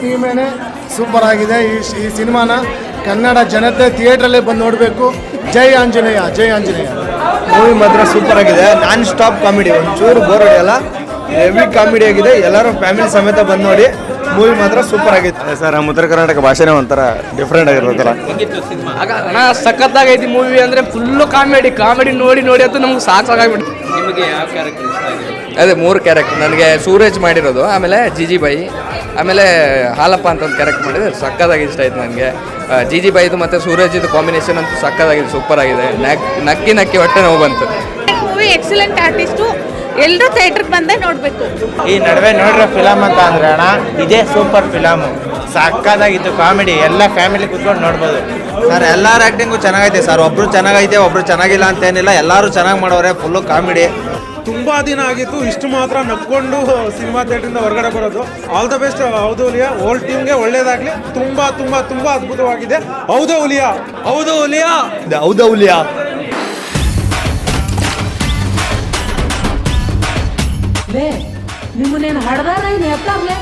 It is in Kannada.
ಟೀಮೇನೆ ಸೂಪರ್ ಆಗಿದೆ. ಈ ಸಿನಿಮಾನ ಕನ್ನಡ ಜನತೆ ಥಿಯೇಟ್ರಲ್ಲೇ ಬಂದು ನೋಡಬೇಕು. ಜೈ ಆಂಜನೇಯ, ಜೈ ಆಂಜನೇಯ. ಮೂವಿ ಮಾತ್ರ ಸೂಪರ್ ಆಗಿದೆ. ನಾನ್ ಸ್ಟಾಪ್ ಕಾಮಿಡಿ, ಒಂಚೂರು ಬೋರ್ ಹೊಡೆಯಲ್ಲ. ಹೆವಿ ಕಾಮಿಡಿ ಆಗಿದೆ. ಎಲ್ಲರೂ ಫ್ಯಾಮಿಲಿ ಸಮೇತ ಬಂದು ನೋಡಿ. ಮೂವಿ ಮಾತ್ರ ಸೂಪರ್ ಆಗಿತ್ತು ಸರ್. ನಮ್ಮ ಉತ್ತರ ಕರ್ನಾಟಕ ಭಾಷೆನೇ ಒಂಥರ ಡಿಫ್ರೆಂಟ್ ಆಗಿರ್ತಲ್ಲ. ಅಣ್ಣ ಸಖತ್ತಾಗೈತಿ ಮೂವಿ. ಅಂದರೆ ಫುಲ್ಲು ಕಾಮಿಡಿ ನೋಡಿ ಅಂತೂ ನಮ್ಗೆ ಸಾಕಾಗ್ಬಿಟ್ಟು. ನಿಮಗೆ ಯಾವ ಕ್ಯಾರೆಕ್ಟರ್ ಇಷ್ಟ ಆಗಿದೆ? ಅದೇ 3 ಕ್ಯಾರೆಕ್ಟರ್ ನನಗೆ ಸೂರಜ್ ಮಾಡಿರೋದು, ಆಮೇಲೆ ಜಿಜಿ ಬಾಯಿ, ಆಮೇಲೆ ಹಾಲಪ್ಪ ಅಂತ ಒಂದು ಕ್ಯಾರೆಕ್ಟರ್ ಮಾಡಿದ್ರೆ ಸಕ್ಕತ್ತಾಗಿ ಇಷ್ಟ ಆಯ್ತು ನನಗೆ. ಜಿಜಿ ಬಾಯಿದು ಮತ್ತು ಸೂರಜ್ದು ಕಾಂಬಿನೇಷನ್ ಅಂತೂ ಸಕ್ಕತ್ತಾಗಿದೆ, ಸೂಪರ್ ಆಗಿದೆ. ನಕ್ಕಿ ಹೊಟ್ಟೆ ನೋವು ಬಂತು. ಮೂವಿ ಎಕ್ಸಲೆಂಟ್ ಆರ್ಟಿಸ್ಟು, ಎಲ್ಲರೂ ಥಿಯೇಟ್ರಿಗೆ ಬಂದೇ ನೋಡಬೇಕು. ಈ ನಡುವೆ ನೋಡಿರೋ ಫಿಲಮ್ ಅಂತ ಅಂದ್ರೆ ಅಣ್ಣ ಇದೇ ಸೂಪರ್ ಫಿಲಮು. ಸಕ್ಕತ್ತಾಗಿತ್ತು ಕಾಮಿಡಿ, ಎಲ್ಲ ಫ್ಯಾಮಿಲಿ ಕೂತ್ಕೊಂಡು ನೋಡ್ಬೋದು ಸರ್. ಎಲ್ಲರ ಆ್ಯಕ್ಟಿಂಗು ಚೆನ್ನಾಗೈತೆ ಸರ್. ಒಬ್ರು ಚೆನ್ನಾಗೈತೆ, ಒಬ್ರು ಚೆನ್ನಾಗಿಲ್ಲ ಅಂತೇನಿಲ್ಲ. ಎಲ್ಲರೂ ಚೆನ್ನಾಗಿ ಮಾಡೋರೆ. Full comedy. ತುಂಬ ದಿನ ಆಗಿತ್ತು ಇಷ್ಟು ಮಾತ್ರ ನಕ್ಕೊಂಡು ಸಿನಿಮಾ ಥಿಯೇಟ್ರಿಂದ ಹೊರಗಡೆ ಬರೋದು. ಆಲ್ ದ ಬೆಸ್ಟ್ ಔದೌಲಿಯಾ. ಓಲ್ಡ್ ಟೀಮ್ಗೆ ಒಳ್ಳೇದಾಗಲಿ. ತುಂಬ ತುಂಬ ತುಂಬ ಅದ್ಭುತವಾಗಿದೆ. ಔದೌಲಿಯಾ, ಔದೌಲಿಯಾ, ಔದೌಲಿಯಾ. ನಿಮ್ಮನ್ನೇನು ಹಡ್ದಾರ ಎತ್ತಾಗ್ಲೇ